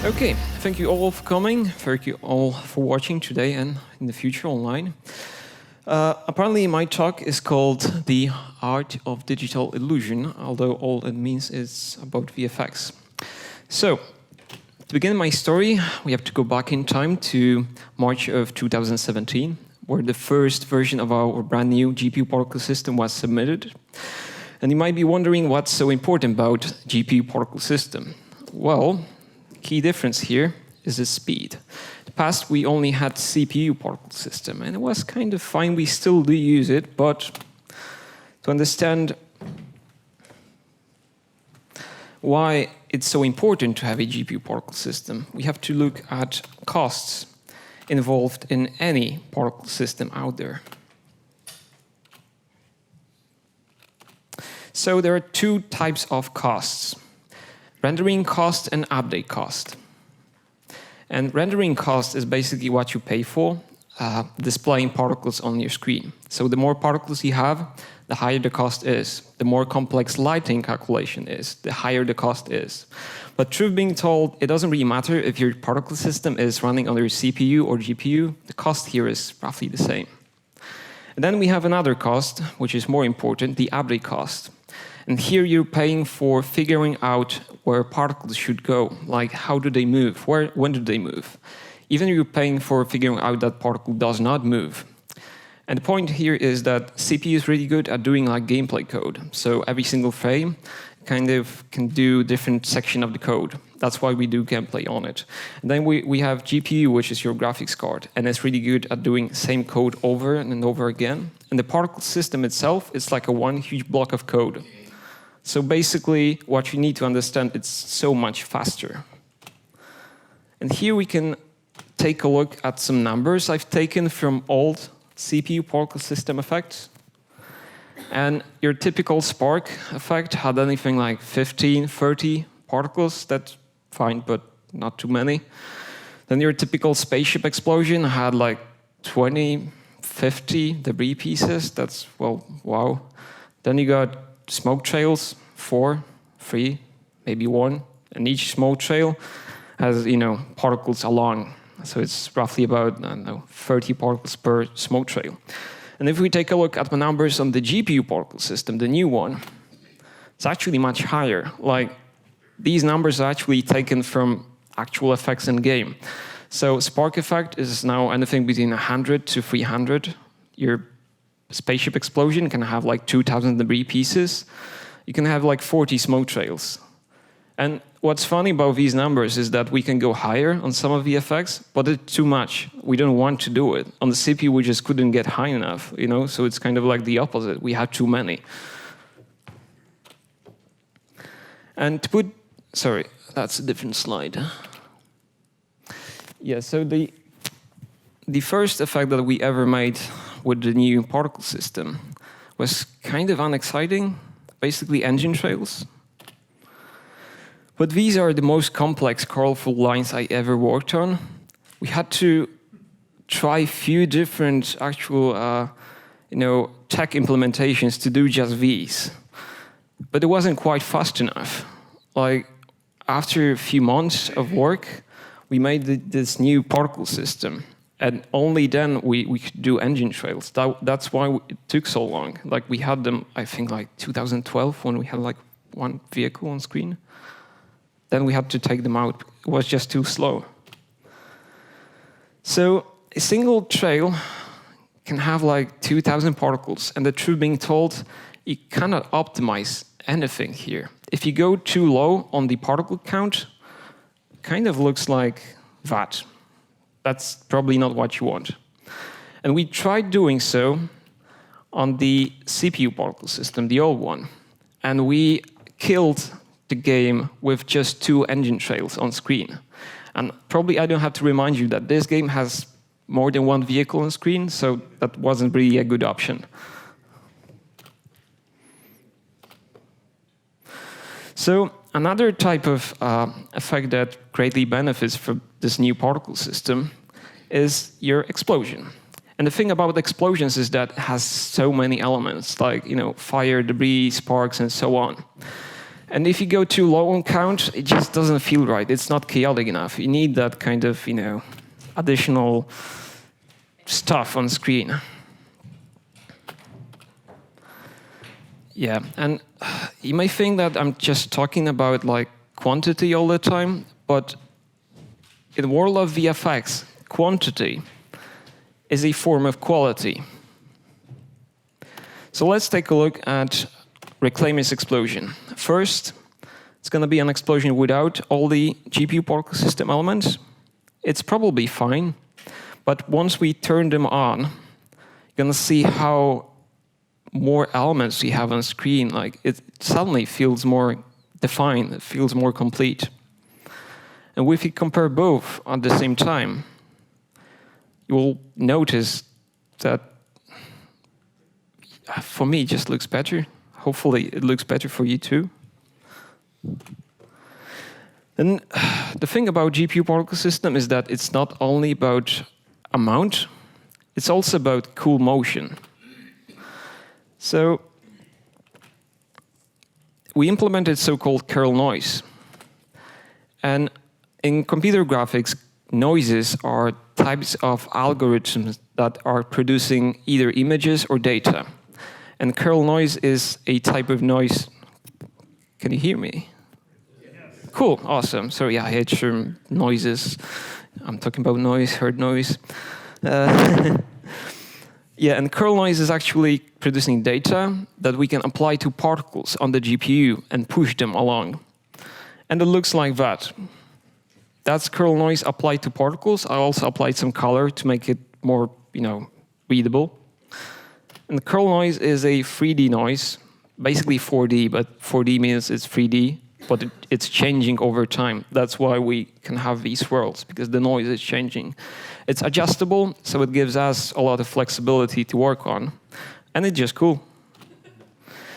Okay, thank you all for coming. Thank you all for watching today and in the future online. Apparently my talk is called The Art of Digital Illusion, although all it means is about VFX. So, to begin my story, we have to go back in time to March of 2017, where the first version of our brand new GPU particle system was submitted. And you might be wondering what's so important about GPU particle system. Well, key difference here is the speed. In the past, we only had CPU particle system, and it was kind of fine. We still do use it, but to understand why it's so important to have a GPU particle system, we have to look at costs involved in any particle system out there. So there are two types of costs: rendering cost and update cost. And rendering cost is basically what you pay for displaying particles on your screen. So the more particles you have, the higher the cost is. The more complex lighting calculation is, the higher the cost is. But truth being told, it doesn't really matter if your particle system is running on your CPU or GPU, the cost here is roughly the same. And then we have another cost, which is more important, the update cost. And here you're paying for figuring out where particles should go, like how do they move, when do they move. Even you're paying for figuring out that particle does not move. And the point here is that CPU is really good at doing like gameplay code. So every single frame kind of can do different section of the code. That's why we do gameplay on it. And then we have GPU, which is your graphics card, and it's really good at doing same code over and over again. And the particle system itself is like a one huge block of code. So basically, what you need to understand, it's so much faster. And here we can take a look at some numbers I've taken from old CPU particle system effects. And your typical Spark effect had anything like 15, 30 particles. That's fine, but not too many. Then your typical spaceship explosion had like 20, 50 debris pieces. That's, well, wow. Then you got smoke trails, 4, 3, maybe 1, and each smoke trail has, particles along. So it's roughly about, I don't know, 30 particles per smoke trail. And if we take a look at the numbers on the GPU particle system, the new one, it's actually much higher. Like, these numbers are actually taken from actual effects in game. So spark effect is now anything between 100 to 300. Your spaceship explosion can have like 2,000 debris pieces. You can have like 40 smoke trails. And what's funny about these numbers is that we can go higher on some of the effects, but it's too much. We don't want to do it. On the CPU, we just couldn't get high enough, So it's kind of like the opposite. We had too many. And to put, sorry, that's a different slide. Yeah, so the first effect that we ever made with the new particle system was kind of unexciting, basically engine trails. But these are the most complex, colorful lines I ever worked on. We had to try a few different actual, tech implementations to do just these. But it wasn't quite fast enough. Like, after a few months of work, we made this new particle system. And only then we could do engine trails. That's why it took so long. Like, we had them, I think, like 2012, when we had like one vehicle on screen. Then we had to take them out. It was just too slow. So a single trail can have like 2,000 particles. And the truth being told, you cannot optimize anything here. If you go too low on the particle count, it kind of looks like that. That's probably not what you want. And we tried doing so on the CPU particle system, the old one. And we killed the game with just 2 engine trails on screen. And probably I don't have to remind you that this game has more than 1 vehicle on screen, so that wasn't really a good option. So another type of effect that greatly benefits from this new particle system is your explosion. And the thing about explosions is that it has so many elements, like fire, debris, sparks, and so on. And if you go too low on count, it just doesn't feel right. It's not chaotic enough. You need that kind of, additional stuff on screen. Yeah, and you may think that I'm just talking about like quantity all the time, but in the world of VFX, quantity is a form of quality. So let's take a look at Reclaimer's explosion. First, it's going to be an explosion without all the GPU particle system elements. It's probably fine, but once we turn them on, you're going to see how more elements we have on screen. Like it suddenly feels more defined, it feels more complete. And if you compare both at the same time, you will notice that for me it just looks better. Hopefully it looks better for you too. And the thing about GPU particle system is that it's not only about amount, it's also about cool motion. So we implemented so-called kernel noise. And in computer graphics, noises are types of algorithms that are producing either images or data. And kernel noise is a type of noise. Can you hear me? Yes. Cool, awesome. Sorry, I had some noises. I'm talking about noise, heard noise. Yeah, and kernel noise is actually producing data that we can apply to particles on the GPU and push them along. And it looks like that. That's kernel noise applied to particles. I also applied some color to make it more, readable. And the kernel noise is a 3D noise, basically 4D, but 4D means it's 3D, but it's changing over time. That's why we can have these swirls, because the noise is changing. It's adjustable, so it gives us a lot of flexibility to work on. And it's just cool.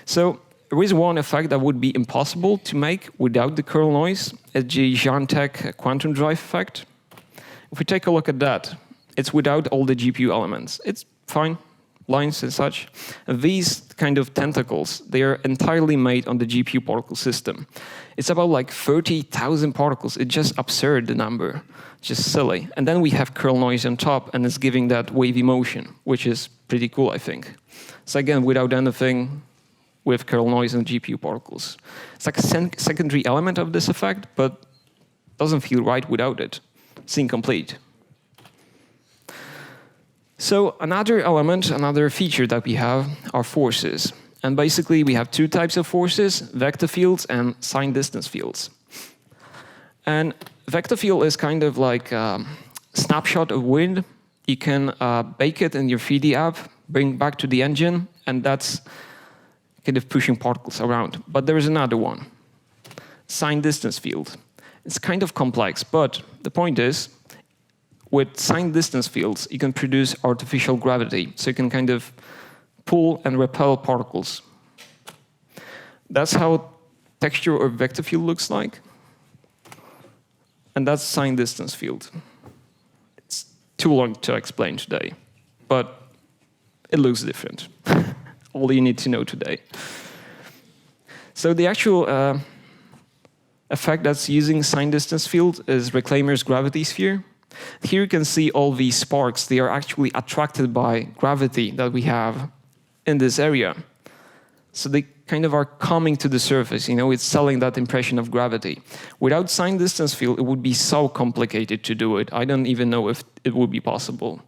So there is one effect that would be impossible to make without the kernel noise. It's the Jantek quantum drive effect. If we take a look at that, it's without all the GPU elements. It's fine, lines and such. These kind of tentacles, they are entirely made on the GPU particle system. It's about like 30,000 particles. It's just absurd, the number. Just silly. And then we have kernel noise on top, and it's giving that wavy motion, which is pretty cool, I think. So again, without anything, with kernel noise and GPU particles. It's like a secondary element of this effect, but doesn't feel right without it. It's incomplete. So another element, another feature that we have are forces. And basically, we have two types of forces, vector fields and sign distance fields. And vector field is kind of like a snapshot of wind. You can bake it in your 3D app, bring back to the engine, and that's kind of pushing particles around. But there is another one, sign distance field. It's kind of complex, but the point is, with sign distance fields, you can produce artificial gravity. So you can kind of pull and repel particles. That's how texture or vector field looks like. And that's sign distance field. It's too long to explain today, but it looks different. All you need to know today. So the actual effect that's using sign distance field is Reclaimer's gravity sphere. Here you can see all these sparks. They are actually attracted by gravity that we have in this area. So they kind of are coming to the surface, it's selling that impression of gravity. Without sign distance field, it would be so complicated to do it. I don't even know if it would be possible.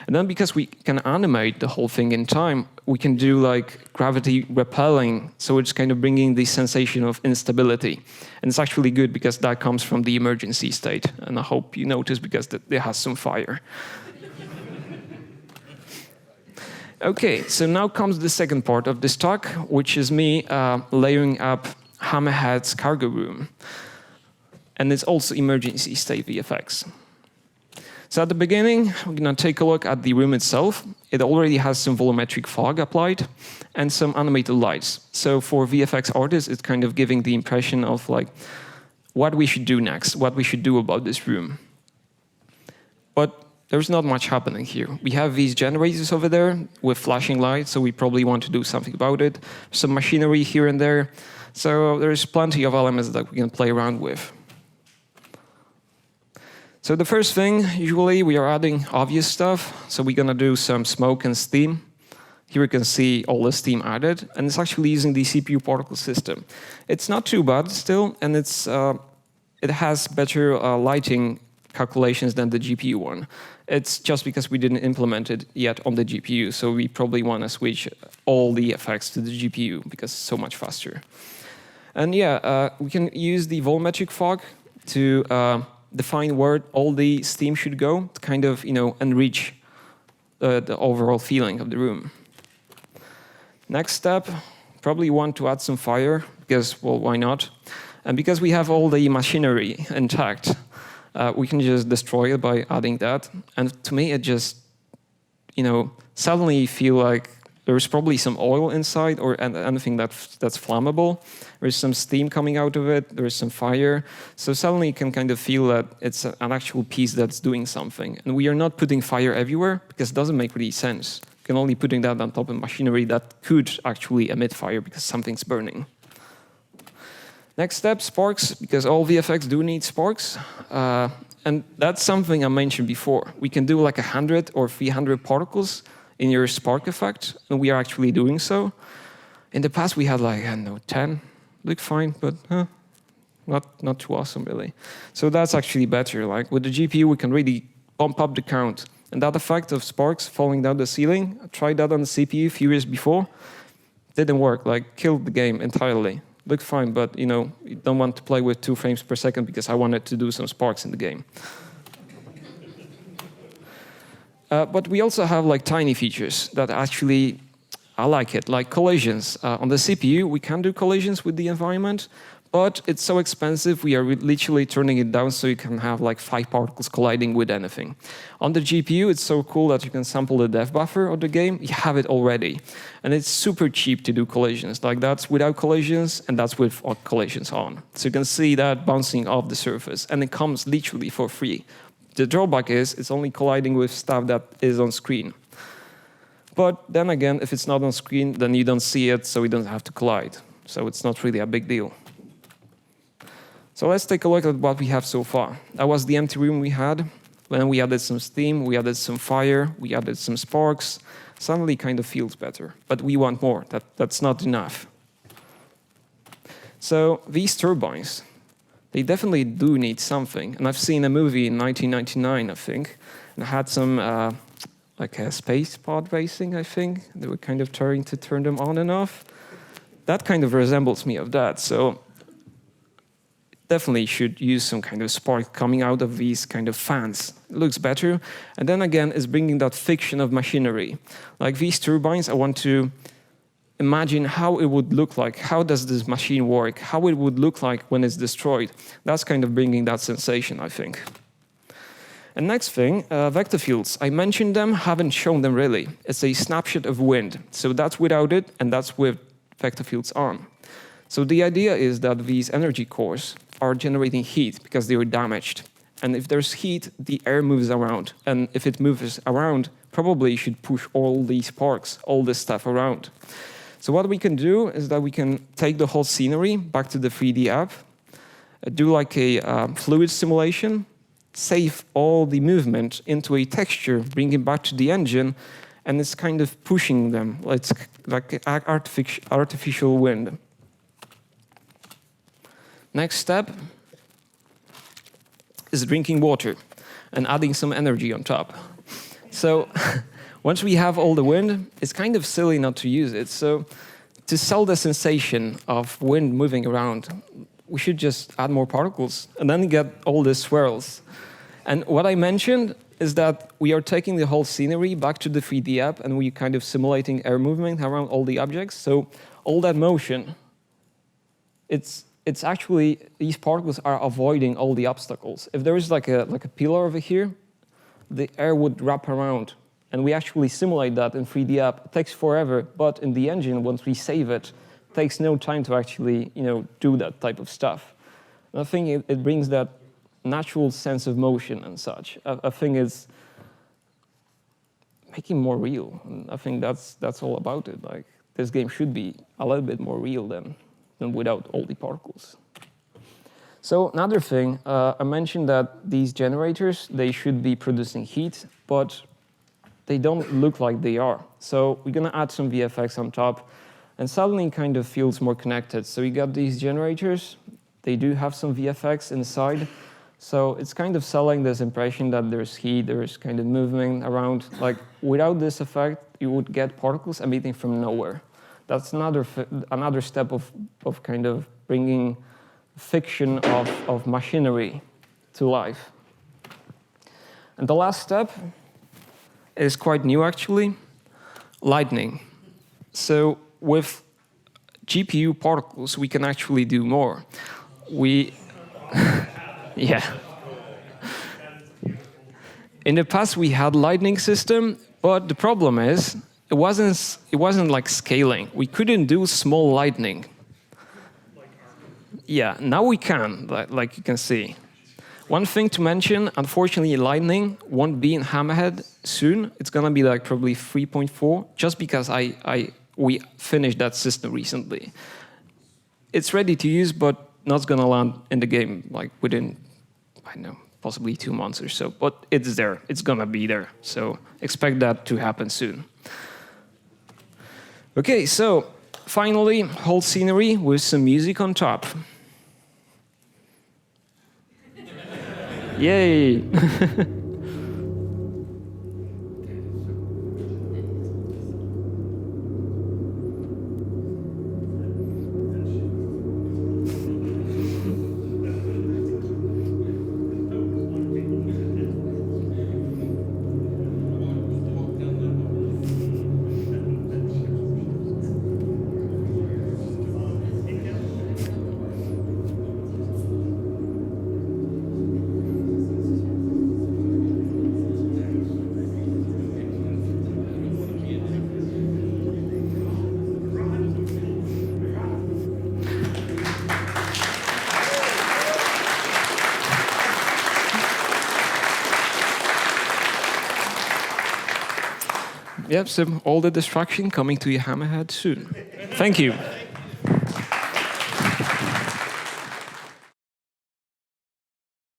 And then because we can animate the whole thing in time, we can do like gravity repelling. So it's kind of bringing the sensation of instability. And it's actually good because that comes from the emergency state. And I hope you notice because it has some fire. Okay, so now comes the second part of this talk, which is me layering up Hammerhead's cargo room. And it's also emergency state VFX. So at the beginning, we're going to take a look at the room itself. It already has some volumetric fog applied and some animated lights. So for VFX artists, it's kind of giving the impression of like what we should do next, what we should do about this room. But there's not much happening here. We have these generators over there with flashing lights, so we probably want to do something about it. Some machinery here and there. So there's plenty of elements that we can play around with. So the first thing, usually we are adding obvious stuff. So we're going to do some smoke and steam. Here you can see all the steam added, and it's actually using the CPU particle system. It's not too bad still, and it has better lighting calculations than the GPU one. It's just because we didn't implement it yet on the GPU, so we probably want to switch all the effects to the GPU because it's so much faster. And yeah, we can use the volumetric fog to define where all the steam should go to kind of, enrich the overall feeling of the room. Next step, probably want to add some fire because, well, why not? And because we have all the machinery intact, we can just destroy it by adding that. And to me, it just, suddenly feel like there's probably some oil inside or anything that's flammable. There's some steam coming out of it. There's some fire. So suddenly you can kind of feel that it's an actual piece that's doing something. And we are not putting fire everywhere because it doesn't make really sense. You can only putting that on top of machinery that could actually emit fire because something's burning. Next step, sparks, because all VFX do need sparks. And that's something I mentioned before. We can do like 100 or 300 particles in your spark effect, and we are actually doing so. In the past, we had like, 10. Looked fine, but not too awesome, really. So that's actually better. Like with the GPU, we can really bump up the count. And that effect of sparks falling down the ceiling, I tried that on the CPU a few years before. Didn't work, like killed the game entirely. Looked fine, but you don't want to play with 2 frames per second because I wanted to do some sparks in the game. But we also have like tiny features that actually, I like it, like collisions. On the CPU, we can do collisions with the environment, but it's so expensive, we are literally turning it down so you can have like 5 particles colliding with anything. On the GPU, it's so cool that you can sample the dev buffer of the game, you have it already. And it's super cheap to do collisions, like that's without collisions and that's with collisions on. So you can see that bouncing off the surface, and it comes literally for free. The drawback is it's only colliding with stuff that is on screen. But then again, if it's not on screen, then you don't see it, so you don't have to collide. So it's not really a big deal. So let's take a look at what we have so far. That was the empty room we had. Then we added some steam, we added some fire, we added some sparks. Suddenly kind of feels better, but we want more. That's not enough. So these turbines, they definitely do need something. And I've seen a movie in 1999, I think, and had some like a space pod racing, I think. They were kind of trying to turn them on and off. That kind of resembles me of that. So definitely should use some kind of spark coming out of these kind of fans. It looks better. And then again, it's bringing that fiction of machinery. Like these turbines, I want to imagine how it would look like. How does this machine work? How it would look like when it's destroyed. That's kind of bringing that sensation, I think. And next thing, vector fields. I mentioned them, haven't shown them really. It's a snapshot of wind. So that's without it, and that's with vector fields on. So the idea is that these energy cores are generating heat because they were damaged. And if there's heat, the air moves around. And if it moves around, probably you should push all these sparks, all this stuff around. So what we can do is that we can take the whole scenery back to the 3D app, do like a fluid simulation, save all the movement into a texture, bring it back to the engine, and it's kind of pushing them. It's like artificial wind. Next step is drinking water and adding some energy on top. So once we have all the wind, it's kind of silly not to use it. So to sell the sensation of wind moving around, we should just add more particles and then get all the swirls. And what I mentioned is that we are taking the whole scenery back to the 3D app and we're kind of simulating air movement around all the objects. So all that motion, it's actually, these particles are avoiding all the obstacles. If there is like a pillar over here, the air would wrap around. And we actually simulate that in 3D app. It takes forever, but in the engine, once we save it, it takes no time to actually do that type of stuff. And I think it brings that natural sense of motion and such. I think it's making more real. And I think that's all about it. Like this game should be a little bit more real than than without all the particles. So another thing, I mentioned that these generators, they should be producing heat, but they don't look like they are. So we're going to add some VFX on top, and suddenly it kind of feels more connected. So we got these generators. They do have some VFX inside. So it's kind of selling this impression that there's heat, there's kind of movement around. Like without this effect, you would get particles emitting from nowhere. That's another step of kind of bringing fiction of machinery to life. And the last step is quite new, actually, lightning. So with GPU particles, we can actually do more. Yeah. In the past, we had lightning system, but the problem is it wasn't like scaling. We couldn't do small lightning. Yeah, now we can, like you can see. One thing to mention, unfortunately, lightning won't be in Hammerhead soon. It's gonna be like probably 3.4, just because we finished that system recently. It's ready to use, but not gonna land in the game like within, I don't know, possibly 2 months or so. But it's there. It's gonna be there. So expect that to happen soon. Okay, so finally, whole scenery with some music on top. Yay! Yep, so all the destruction coming to your Hammerhead soon. Thank you.